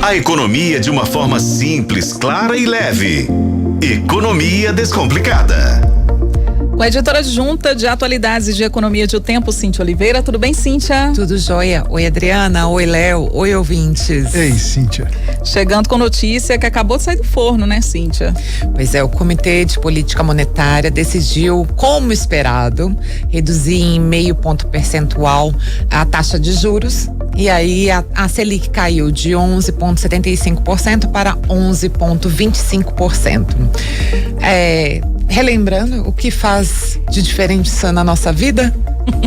A economia de uma forma simples, clara e leve. Economia Descomplicada. Com a editora adjunta de atualidades e de economia de O Tempo, Cíntia Oliveira. Tudo bem, Cíntia? Tudo jóia. Oi, Adriana. Oi, Léo. Oi, ouvintes. Ei, Cíntia. Chegando com notícia que acabou de sair do forno, né, Cíntia? Pois é, o Comitê de Política Monetária decidiu, como esperado, reduzir em 0,5 ponto percentual a taxa de juros. E aí a Selic caiu de 11,75% para 11,25%. Relembrando o que faz de diferença na nossa vida?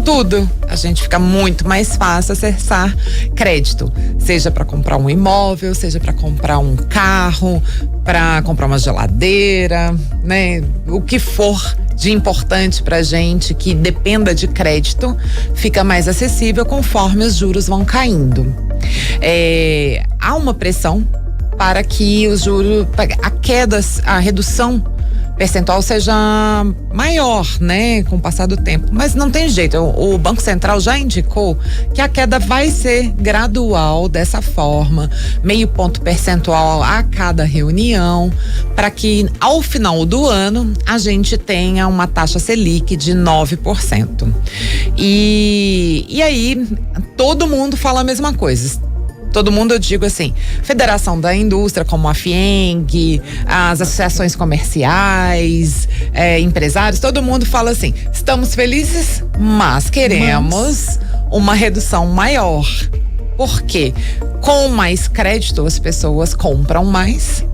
Tudo. A gente fica muito mais fácil acessar crédito, seja para comprar um imóvel, seja para comprar um carro, para comprar uma geladeira, né? O que for de importante pra gente que dependa de crédito fica mais acessível conforme os juros vão caindo. Há uma pressão para que os juros, a redução percentual seja maior, né, com o passar do tempo, mas não tem jeito. O Banco Central já indicou que a queda vai ser gradual dessa forma, 0,5 ponto percentual a cada reunião, para que ao final do ano a gente tenha uma taxa Selic de 9%. E aí todo mundo fala a mesma coisa. Todo mundo, eu digo assim, Federação da Indústria, como a FIENG, as associações comerciais, empresários, todo mundo fala assim, estamos felizes, mas queremos uma redução maior. Por quê? Com mais crédito, as pessoas compram mais,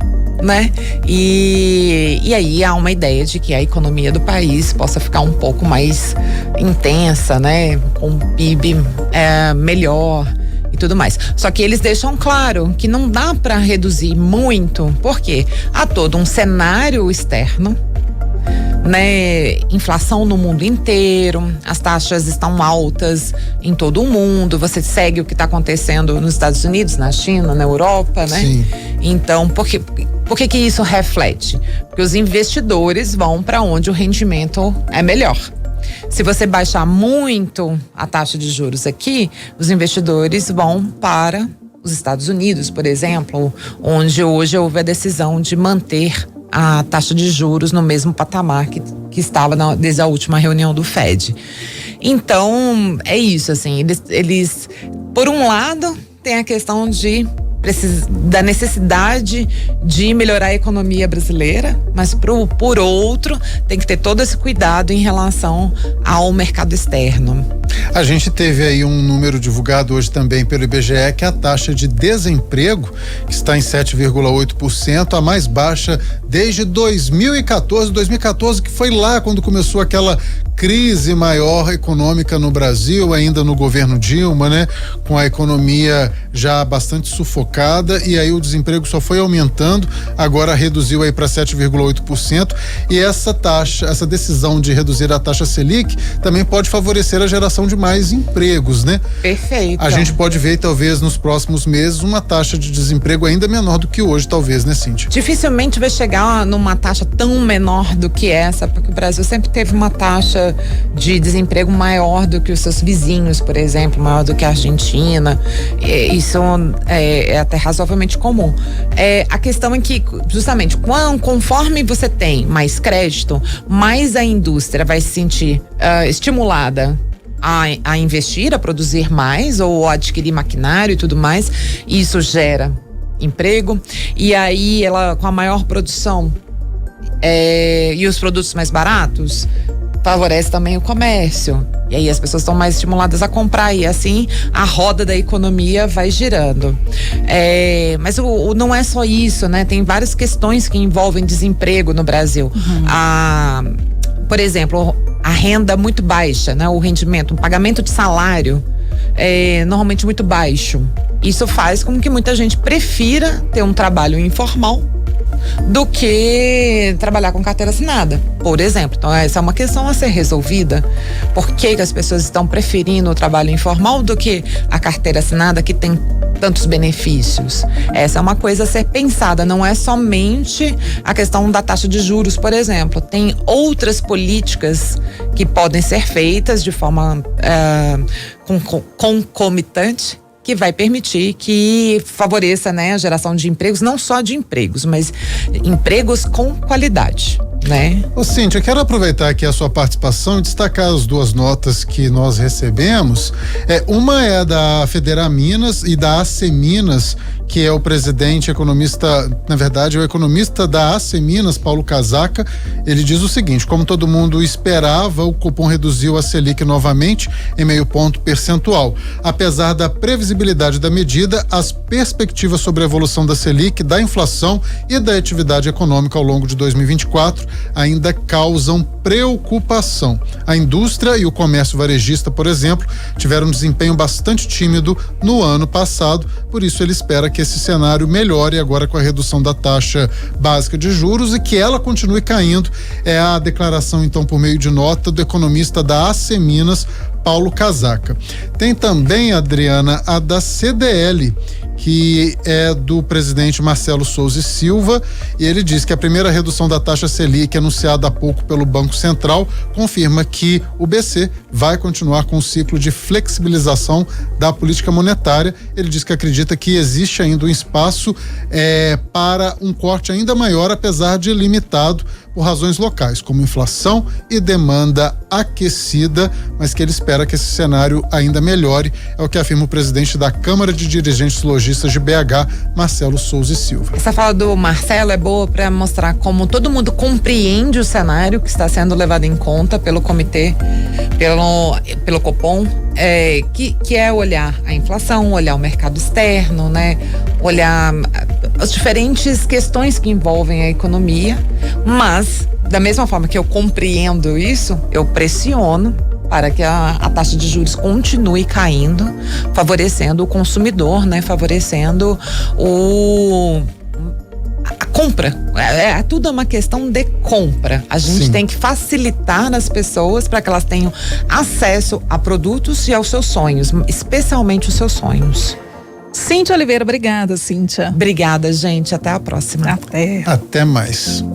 né? E aí há uma ideia de que a economia do país possa ficar um pouco mais intensa, né? Com um PIB melhor e tudo mais. Só que eles deixam claro que não dá para reduzir muito, porque há todo um cenário externo, né? Inflação no mundo inteiro, as taxas estão altas em todo o mundo, você segue o que está acontecendo nos Estados Unidos, na China, na Europa, né? Sim. Então, por que isso reflete? Porque os investidores vão para onde o rendimento é melhor. Se você baixar muito a taxa de juros aqui, os investidores vão para os Estados Unidos, por exemplo, onde hoje houve a decisão de manter a taxa de juros no mesmo patamar que estava desde a última reunião do Fed. Então, é isso, assim, eles por um lado, tem a questão da necessidade de melhorar a economia brasileira, mas por outro, tem que ter todo esse cuidado em relação ao mercado externo. A gente teve aí um número divulgado hoje também pelo IBGE, que é a taxa de desemprego, que está em 7,8%, a mais baixa desde 2014. 2014, que foi lá quando começou aquela crise maior econômica no Brasil, ainda no governo Dilma, né? Com a economia já bastante sufocada, e aí o desemprego só foi aumentando, agora reduziu aí para 7,8%, e essa decisão de reduzir a taxa Selic também pode favorecer a geração de mais empregos, né? Perfeito. A gente pode ver, talvez, nos próximos meses, uma taxa de desemprego ainda menor do que hoje, talvez, né, Cíntia? Dificilmente vai chegar numa taxa tão menor do que essa, porque o Brasil sempre teve uma taxa de desemprego maior do que os seus vizinhos, por exemplo, maior do que a Argentina. Isso é até razoavelmente comum. A questão é que, justamente, conforme você tem mais crédito, mais a indústria vai se sentir estimulada a investir, a produzir mais ou a adquirir maquinário e tudo mais. Isso gera emprego, e aí ela, com a maior produção e os produtos mais baratos, favorece também o comércio. E aí as pessoas estão mais estimuladas a comprar, e assim a roda da economia vai girando. Mas não é só isso, né? Tem várias questões que envolvem desemprego no Brasil. Por exemplo, a renda muito baixa, né? O rendimento, o pagamento de salário é normalmente muito baixo. Isso faz com que muita gente prefira ter um trabalho informal do que trabalhar com carteira assinada, por exemplo. Então essa é uma questão a ser resolvida. Por que as pessoas estão preferindo o trabalho informal do que a carteira assinada, que tem tantos benefícios? Essa é uma coisa a ser pensada, não é somente a questão da taxa de juros, por exemplo. Tem outras políticas que podem ser feitas de forma concomitante, que vai permitir que favoreça, né, a geração de empregos, não só de empregos, mas empregos com qualidade, né? Ô Cíntia, quero aproveitar aqui a sua participação e destacar as duas notas que nós recebemos. Uma é da Federaminas e da Aceminas, que é o presidente economista, na verdade, é o economista da Aceminas, Paulo Casaca. Ele diz o seguinte: como todo mundo esperava, o Copom reduziu a Selic novamente em meio ponto percentual. Apesar da previsibilidade da medida, as perspectivas sobre a evolução da Selic, da inflação e da atividade econômica ao longo de 2024 ainda causam preocupação. A indústria e o comércio varejista, por exemplo, tiveram um desempenho bastante tímido no ano passado, por isso ele espera que esse cenário melhore agora com a redução da taxa básica de juros e que ela continue caindo. É a declaração, então, por meio de nota do economista da Aceminas, Paulo Casaca. Tem também, Adriana, a da CDL, que é do presidente Marcelo Souza e Silva, e ele diz que a primeira redução da taxa Selic, anunciada há pouco pelo Banco Central, confirma que o BC vai continuar com o ciclo de flexibilização da política monetária. Ele diz que acredita que existe ainda um espaço para um corte ainda maior, apesar de limitado por razões locais, como inflação e demanda aquecida, mas que ele espera que esse cenário ainda melhore. É o que afirma o presidente da Câmara de Dirigentes Lojistas de BH, Marcelo Souza e Silva. Essa fala do Marcelo é boa para mostrar como todo mundo compreende o cenário que está sendo levado em conta pelo comitê, pelo Copom, que é olhar a inflação, olhar o mercado externo, né? Olhar as diferentes questões que envolvem a economia, mas da mesma forma que eu compreendo isso, eu pressiono para que a taxa de juros continue caindo, favorecendo o consumidor, né? Favorecendo a compra. Tudo é uma questão de compra. A gente Sim. tem que facilitar nas pessoas para que elas tenham acesso a produtos e aos seus sonhos, especialmente os seus sonhos. Cíntia Oliveira, obrigada, Cíntia. Obrigada, gente. Até a próxima. Até. Até mais.